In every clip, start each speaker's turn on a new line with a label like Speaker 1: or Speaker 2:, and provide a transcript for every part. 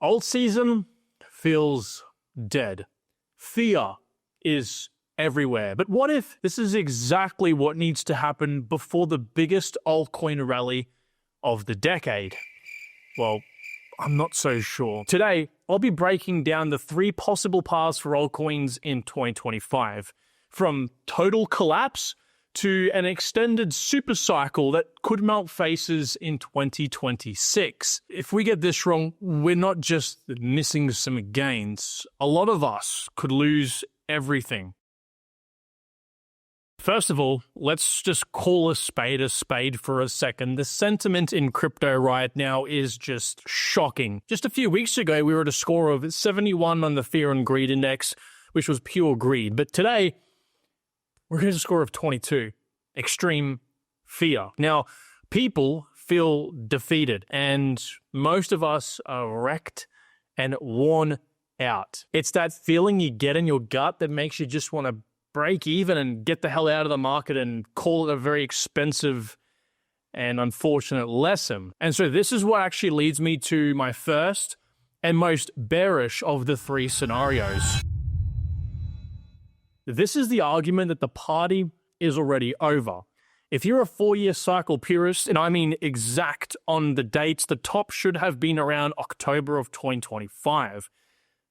Speaker 1: Altseason feels dead. Fear is everywhere. But what if this is exactly what needs to happen before the biggest altcoin rally of the decade? Well, I'm not so sure. Today, I'll be breaking down the 3 possible paths for altcoins in 2025, from total collapse to an extended super cycle that could melt faces in 2026. If we get this wrong, we're not just missing some gains. A lot of us could lose everything. First of all, let's just call a spade for a second. The sentiment in crypto right now is just shocking. Just a few weeks ago, we were at a score of 71 on the Fear and Greed Index, which was pure greed. But today, we're at a score of 22. Extreme fear. Now, people feel defeated, and most of us are wrecked and worn out. It's that feeling you get in your gut that makes you just want to break even and get the hell out of the market and call it a very expensive and unfortunate lesson. And so this is what actually leads me to my first and most bearish of the 3 scenarios. This is the argument that the party is already over. If you're a 4-year cycle purist, and I mean exact on the dates, the top should have been around October of 2025.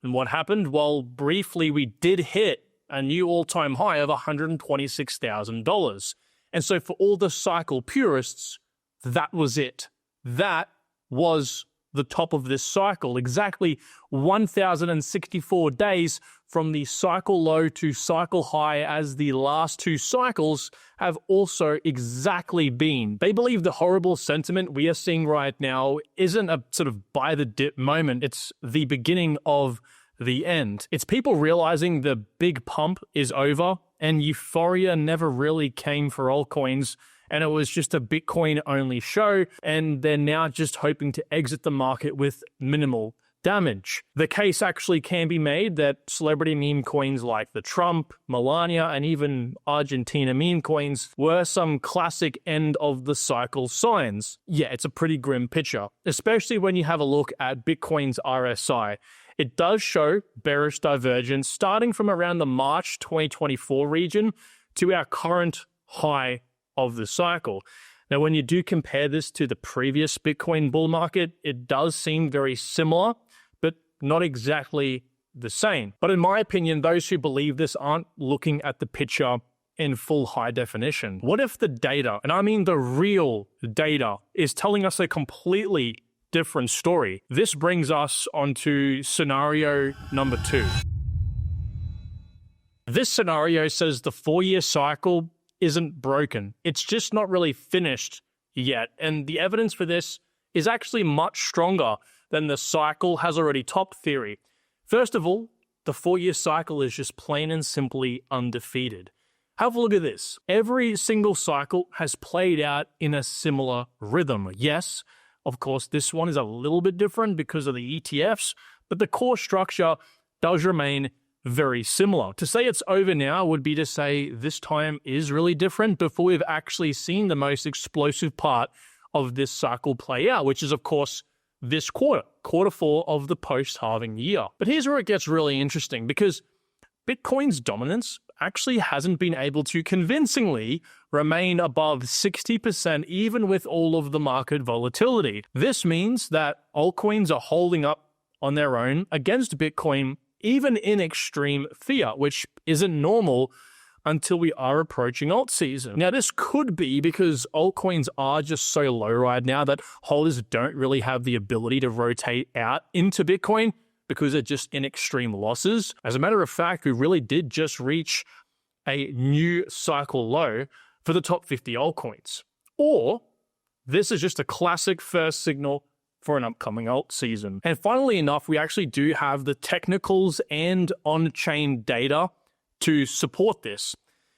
Speaker 1: And what happened? Well, briefly, we did hit a new all-time high of $126,000. And so for all the cycle purists, that was it. That was the top of this cycle, exactly 1,064 days from the cycle low to cycle high, as the last 2 cycles have also exactly been. They believe the horrible sentiment we are seeing right now isn't a sort of buy the dip moment. It's the beginning of the end. It's people realizing the big pump is over and euphoria never really came for altcoins, and it was just a Bitcoin-only show, and they're now just hoping to exit the market with minimal damage. The case actually can be made that celebrity meme coins like the Trump, Melania, and even Argentina meme coins were some classic end-of-the-cycle signs. Yeah, it's a pretty grim picture, especially when you have a look at Bitcoin's RSI. It does show bearish divergence starting from around the March 2024 region to our current high of the cycle. Now, when you do compare this to the previous Bitcoin bull market, it does seem very similar, but not exactly the same. But in my opinion, those who believe this aren't looking at the picture in full high definition. What if the data, and I mean the real data, is telling us a completely different story? This brings us onto scenario number 2. This scenario says the 4-year cycle isn't broken. It's just not really finished yet. And the evidence for this is actually much stronger than the cycle has already topped theory. First of all, the 4-year cycle is just plain and simply undefeated. Have a look at this. Every single cycle has played out in a similar rhythm. Yes, of course, this one is a little bit different because of the ETFs, but the core structure does remain very similar. To say it's over now would be to say this time is really different before we've actually seen the most explosive part of this cycle play out, which is, of course, this quarter 4 of the post-halving year. But here's where it gets really interesting, because Bitcoin's dominance actually hasn't been able to convincingly remain above 60% even with all of the market volatility. This means that altcoins are holding up on their own against Bitcoin even in extreme fear, which isn't normal until we are approaching alt season. Now, this could be because altcoins are just so low right now that holders don't really have the ability to rotate out into Bitcoin because they're just in extreme losses. As a matter of fact, we really did just reach a new cycle low for the top 50 altcoins. Or this is just a classic first signal for an upcoming alt season. And funnily enough, we actually do have the technicals and on-chain data to support this.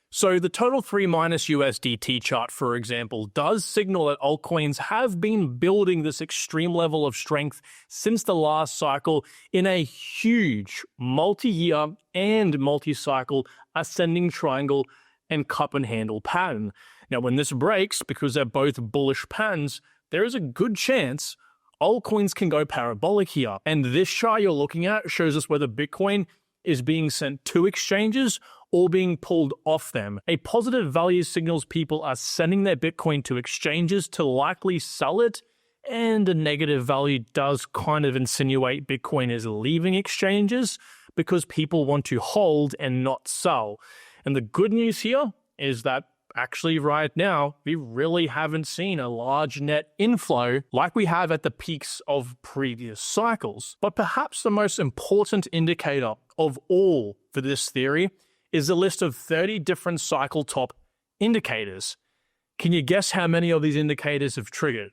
Speaker 1: So the total 3 minus USDT chart, for example, does signal that altcoins have been building this extreme level of strength since the last cycle in a huge multi-year and multi-cycle ascending triangle and cup and handle pattern. Now, when this breaks, because they're both bullish patterns, there is a good chance altcoins can go parabolic here. And this chart you're looking at shows us whether Bitcoin is being sent to exchanges or being pulled off them. A positive value signals people are sending their Bitcoin to exchanges to likely sell it, and a negative value does kind of insinuate Bitcoin is leaving exchanges because people want to hold and not sell. And the good news here is that actually right now, we really haven't seen a large net inflow like we have at the peaks of previous cycles. But perhaps the most important indicator of all for this theory is a list of 30 different cycle top indicators. Can you guess how many of these indicators have triggered?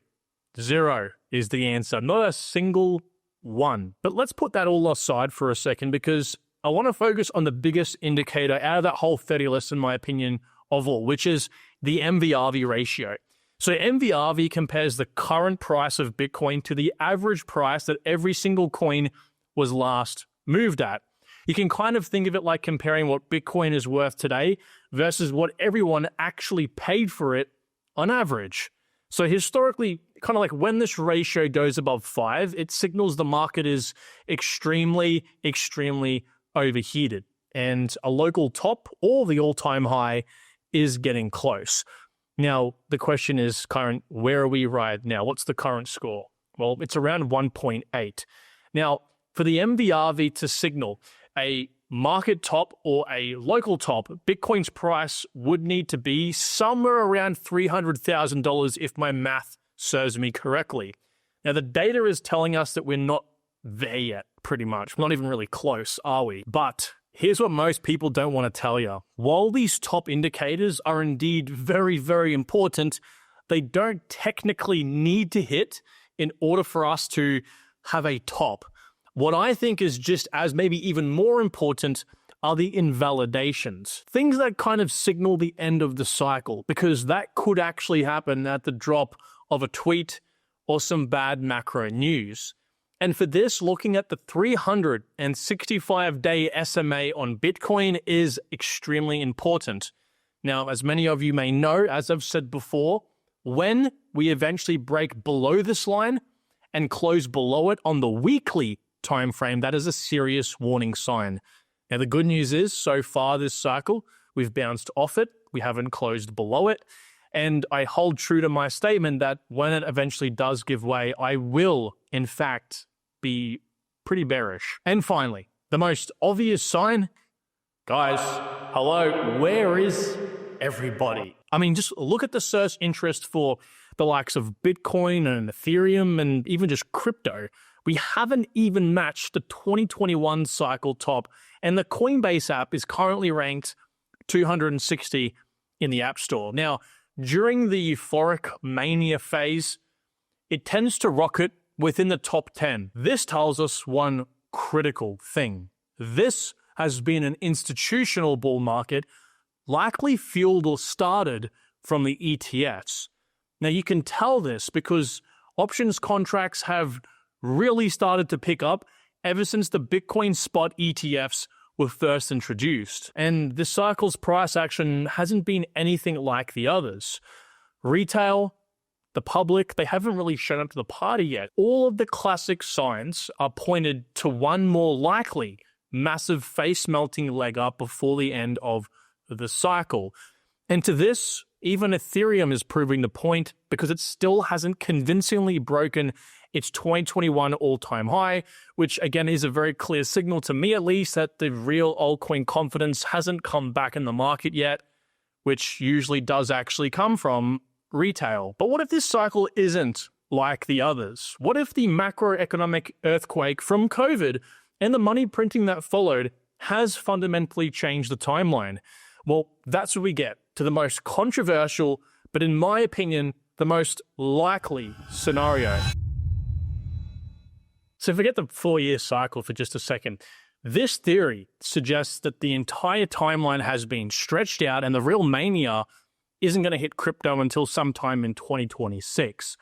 Speaker 1: 0 is the answer, not a single one. But let's put that all aside for a second because I want to focus on the biggest indicator out of that whole 30 list, in my opinion, of all, which is the MVRV ratio. So MVRV compares the current price of Bitcoin to the average price that every single coin was last moved at. You can kind of think of it like comparing what Bitcoin is worth today versus what everyone actually paid for it on average. So historically, kind of like when this ratio goes above 5, it signals the market is extremely, extremely overheated. And a local top or the all-time high is getting close. Now, the question is, current, where are we right now? What's the current score? Well, it's around 1.8. Now, for the MVRV to signal a market top or a local top, Bitcoin's price would need to be somewhere around $300,000 if my math serves me correctly. Now, the data is telling us that we're not there yet, pretty much. We're not even really close, are we? But here's what most people don't want to tell you. While these top indicators are indeed very, very important, they don't technically need to hit in order for us to have a top. What I think is just as maybe even more important are the invalidations. Things that kind of signal the end of the cycle, because that could actually happen at the drop of a tweet or some bad macro news. And for this, looking at the 365-day SMA on Bitcoin is extremely important. Now, as many of you may know, as I've said before, when we eventually break below this line and close below it on the weekly time frame, that is a serious warning sign. Now, the good news is, so far this cycle, we've bounced off it. We haven't closed below it. And I hold true to my statement that when it eventually does give way, I will, in fact, be pretty bearish. And finally, the most obvious sign, guys, hello, where is everybody? I mean, just look at the search interest for the likes of Bitcoin and Ethereum and even just crypto. We haven't even matched the 2021 cycle top, and the Coinbase app is currently ranked 260 in the App Store. Now, during the euphoric mania phase, it tends to rocket within the top 10. This tells us one critical thing. This has been an institutional bull market, likely fueled or started from the ETFs. Now, you can tell this because options contracts have really started to pick up ever since the Bitcoin spot ETFs were first introduced. And this cycle's price action hasn't been anything like the others. Retail, the public, they haven't really shown up to the party yet. All of the classic signs are pointed to one more likely massive face-melting leg up before the end of the cycle. And to this, even Ethereum is proving the point because it still hasn't convincingly broken its 2021 all-time high, which again is a very clear signal to me at least that the real altcoin confidence hasn't come back in the market yet, which usually does actually come from retail. But what if this cycle isn't like the others? What if the macroeconomic earthquake from COVID and the money printing that followed has fundamentally changed the timeline? Well, that's what we get to the most controversial, but in my opinion, the most likely scenario. So forget the 4-year cycle for just a second. This theory suggests that the entire timeline has been stretched out and the real mania isn't going to hit crypto until sometime in 2026.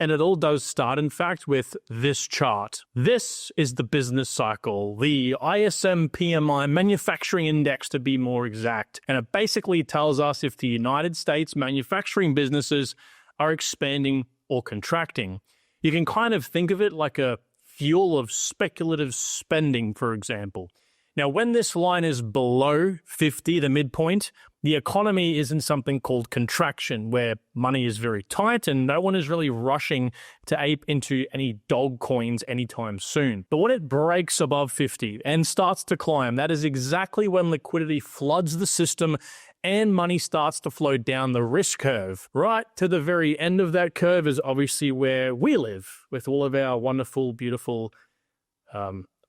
Speaker 1: And it all does start, in fact, with this chart. This is the business cycle, the ISM PMI manufacturing index to be more exact. And it basically tells us if the United States manufacturing businesses are expanding or contracting. You can kind of think of it like a fuel of speculative spending, for example. Now, when this line is below 50, the midpoint, the economy is in something called contraction, where money is very tight and no one is really rushing to ape into any dog coins anytime soon. But when it breaks above 50 and starts to climb, that is exactly when liquidity floods the system and money starts to flow down the risk curve. Right to the very end of that curve is obviously where we live, with all of our wonderful, beautiful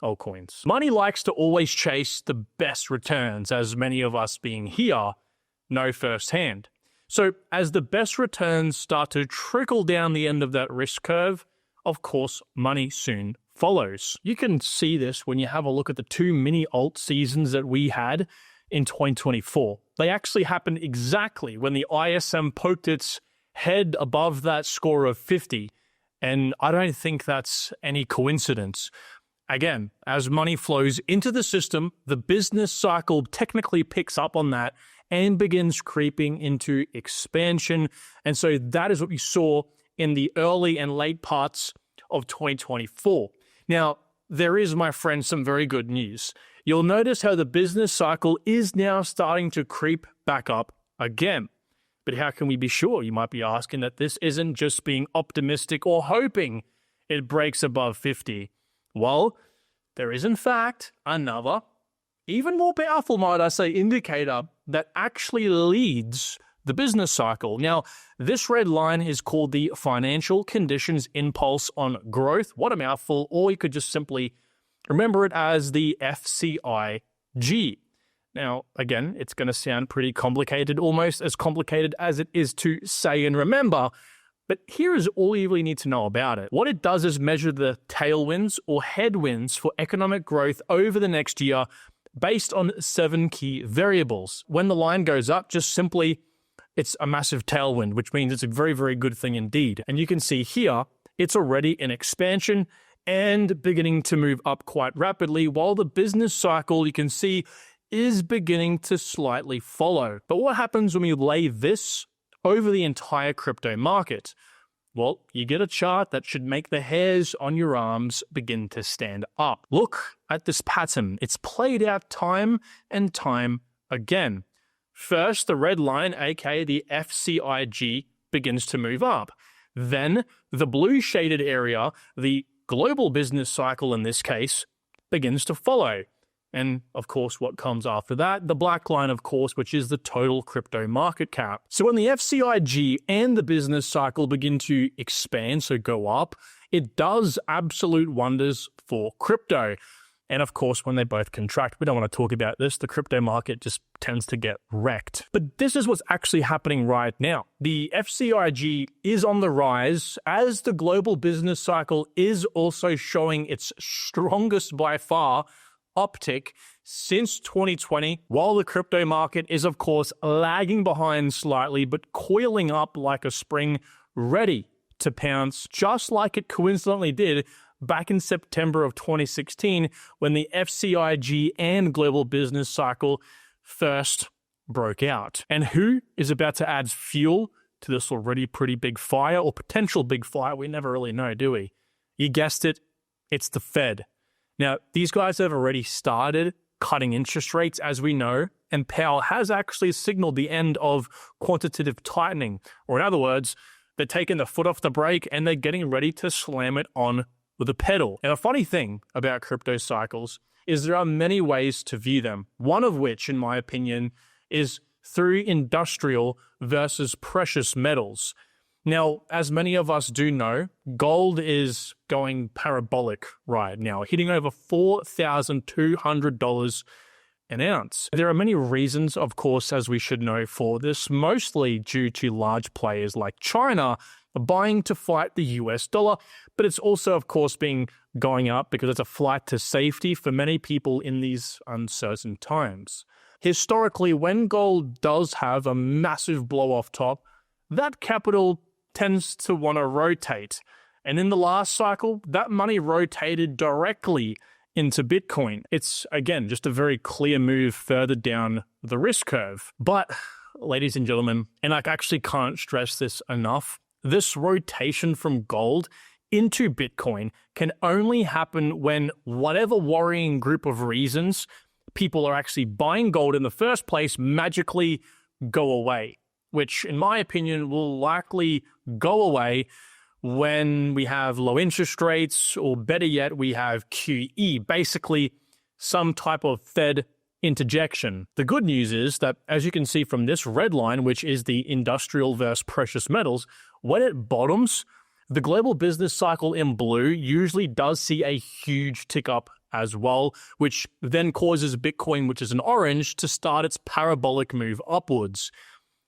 Speaker 1: altcoins. Money likes to always chase the best returns, as many of us being here know firsthand. So as the best returns start to trickle down the end of that risk curve, of course, money soon follows. You can see this when you have a look at the 2 mini alt seasons that we had in 2024. They actually happened exactly when the ISM poked its head above that score of 50, and I don't think that's any coincidence. Again, as money flows into the system, the business cycle technically picks up on that and begins creeping into expansion. And so that is what we saw in the early and late parts of 2024. Now, there is, my friend, some very good news. You'll notice how the business cycle is now starting to creep back up again. But how can we be sure, you might be asking, that this isn't just being optimistic or hoping it breaks above 50? Well, there is in fact another, even more powerful, might I say, indicator that actually leads the business cycle. Now, this red line is called the Financial Conditions Impulse on Growth. What a mouthful, or you could just simply remember it as the FCIG. Now, again, it's going to sound pretty complicated, almost as complicated as it is to say and remember, but here is all you really need to know about it. What it does is measure the tailwinds or headwinds for economic growth over the next year based on 7 key variables. When the line goes up, just simply, it's a massive tailwind, which means it's a very, very good thing indeed. And you can see here, it's already in expansion and beginning to move up quite rapidly, while the business cycle, you can see, is beginning to slightly follow. But what happens when we lay this over the entire crypto market? Well, you get a chart that should make the hairs on your arms begin to stand up. Look at this pattern. It's played out time and time again. First, the red line, aka the FCIG, begins to move up. Then, the blue shaded area, the global business cycle in this case, begins to follow. And of course, what comes after that? The black line, of course, which is the total crypto market cap. So when the FCIG and the business cycle begin to expand, so go up, it does absolute wonders for crypto. And of course, when they both contract, we don't want to talk about this, the crypto market just tends to get wrecked. But this is what's actually happening right now. The FCIG is on the rise as the global business cycle is also showing its strongest by far uptick since 2020, while the crypto market is, of course, lagging behind slightly, but coiling up like a spring, ready to pounce, just like it coincidentally did back in September of 2016 when the FCIG and global business cycle first broke out. And who is about to add fuel to this already pretty big fire, or potential big fire? We never really know, do we? You guessed it, it's the Fed. Now, these guys have already started cutting interest rates, as we know, and Powell has actually signaled the end of quantitative tightening. Or in other words, they're taking the foot off the brake and they're getting ready to slam it on with a pedal. And a funny thing about crypto cycles is there are many ways to view them. One of which, in my opinion, is through industrial versus precious metals. Now, as many of us do know, gold is going parabolic right now, hitting over $4,200 an ounce. There are many reasons, of course, as we should know, for this, mostly due to large players like China buying to fight the US dollar, but it's also, of course, going up because it's a flight to safety for many people in these uncertain times. Historically, when gold does have a massive blow off top, that capital tends to want to rotate. And in the last cycle, that money rotated directly into Bitcoin. It's, again, just a very clear move further down the risk curve. But, ladies and gentlemen, and I actually can't stress this enough, this rotation from gold into Bitcoin can only happen when whatever worrying group of reasons people are actually buying gold in the first place magically go away, which in my opinion will likely go away when we have low interest rates, or better yet, we have QE, basically some type of Fed interjection. The good news is that, as you can see from this red line, which is the industrial versus precious metals, when it bottoms, the global business cycle in blue usually does see a huge tick up as well, which then causes Bitcoin, which is an orange, to start its parabolic move upwards.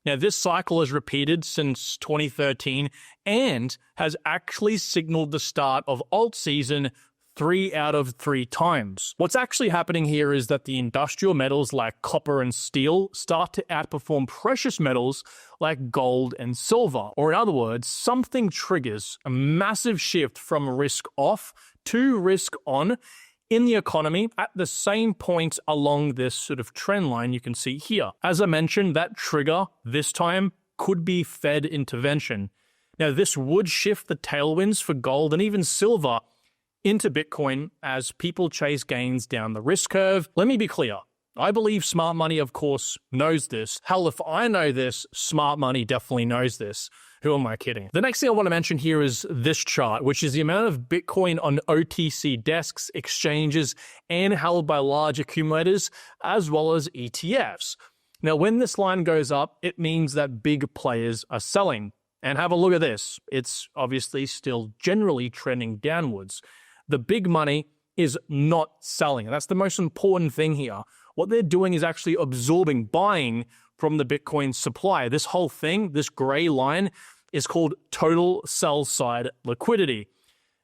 Speaker 1: Now, this cycle has repeated since 2013 and has actually signaled the start of Altseason 3 out of 3 times. What's actually happening here is that the industrial metals like copper and steel start to outperform precious metals like gold and silver. Or in other words, something triggers a massive shift from risk off to risk on in the economy at the same point along this sort of trend line you can see here. As I mentioned, that trigger this time could be Fed intervention. Now, this would shift the tailwinds for gold and even silver into Bitcoin as people chase gains down the risk curve. Let me be clear. I believe smart money, of course, knows this. Hell, if I know this, smart money definitely knows this. Who am I kidding? The next thing I want to mention here is this chart, which is the amount of Bitcoin on OTC desks, exchanges, and held by large accumulators, as well as ETFs. Now, when this line goes up, it means that big players are selling. And have a look at this. It's obviously still generally trending downwards. The big money is not selling. And that's the most important thing here. What they're doing is actually absorbing, buying from the Bitcoin supply. This whole thing, this gray line, is called total sell side liquidity.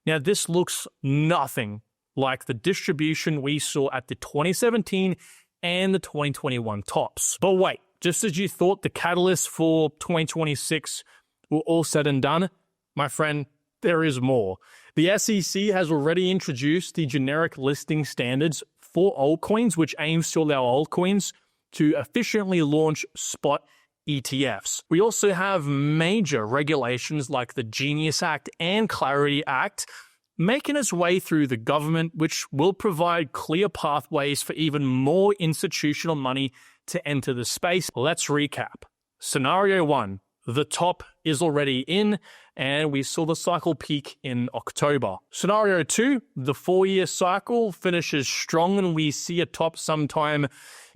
Speaker 1: Now, this looks nothing like the distribution we saw at the 2017 and the 2021 tops. But wait, just as you thought the catalyst for 2026 were all said and done, my friend, there is more. The SEC has already introduced the generic listing standards for altcoins, which aims to allow altcoins to efficiently launch spot ETFs. We also have major regulations like the Genius Act and Clarity Act making its way through the government, which will provide clear pathways for even more institutional money to enter the space. Let's recap. Scenario 1. The top is already in, and we saw the cycle peak in October. Scenario 2, the 4-year cycle finishes strong, and we see a top sometime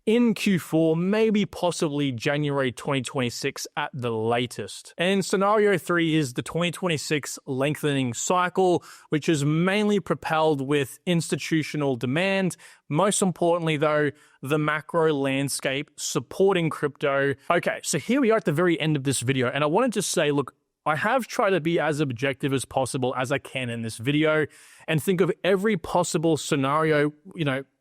Speaker 1: in Q4, maybe possibly January 2026 at the latest. And scenario 3 is the 2026 lengthening cycle, which is mainly propelled with institutional demand. Most importantly, though, the macro landscape supporting crypto. Okay, so here we are at the very end of this video, and I wanted to say, look, I have tried to be as objective as possible as I can in this video and think of every possible scenario,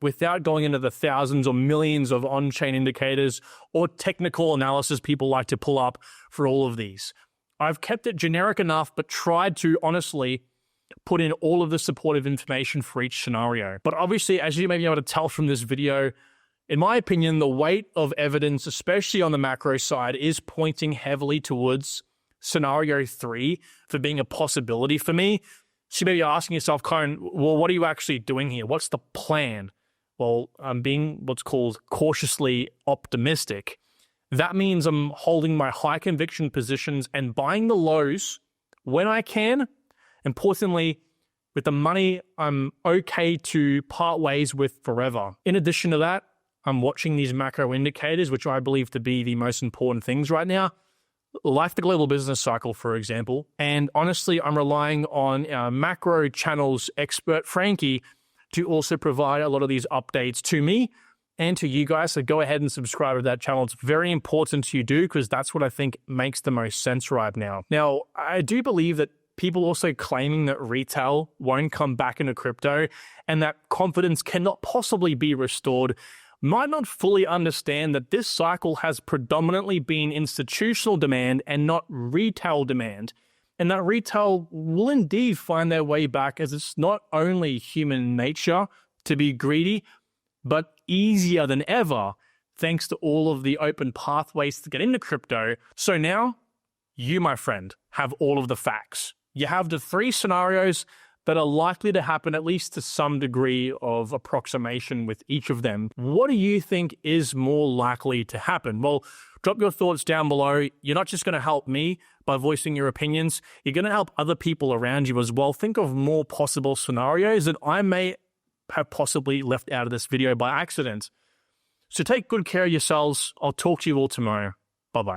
Speaker 1: without going into the thousands or millions of on-chain indicators or technical analysis people like to pull up for all of these. I've kept it generic enough, but tried to honestly put in all of the supportive information for each scenario. But obviously, as you may be able to tell from this video, in my opinion, the weight of evidence, especially on the macro side, is pointing heavily towards scenario 3 for being a possibility for me. So you may be asking yourself, Cohen, well, what are you actually doing here? What's the plan? Well, I'm being what's called cautiously optimistic. That means I'm holding my high conviction positions and buying the lows when I can. Importantly, with the money I'm okay to part ways with forever. In addition to that, I'm watching these macro indicators, which I believe to be the most important things right now, like the global business cycle, for example. And honestly, I'm relying on our macro channels expert, Frankie, to also provide a lot of these updates to me and to you guys. So go ahead and subscribe to that channel. It's very important you do, because that's what I think makes the most sense right now. Now, I do believe that people also claiming that retail won't come back into crypto and that confidence cannot possibly be restored might not fully understand that this cycle has predominantly been institutional demand and not retail demand, and that retail will indeed find their way back, as it's not only human nature to be greedy, but easier than ever thanks to all of the open pathways to get into crypto. So now, you, my friend, have all of the facts. You have the three scenarios that are likely to happen, at least to some degree of approximation with each of them. What do you think is more likely to happen? Well, drop your thoughts down below. You're not just going to help me by voicing your opinions. You're going to help other people around you as well. Think of more possible scenarios that I may have possibly left out of this video by accident. So take good care of yourselves. I'll talk to you all tomorrow. Bye-bye.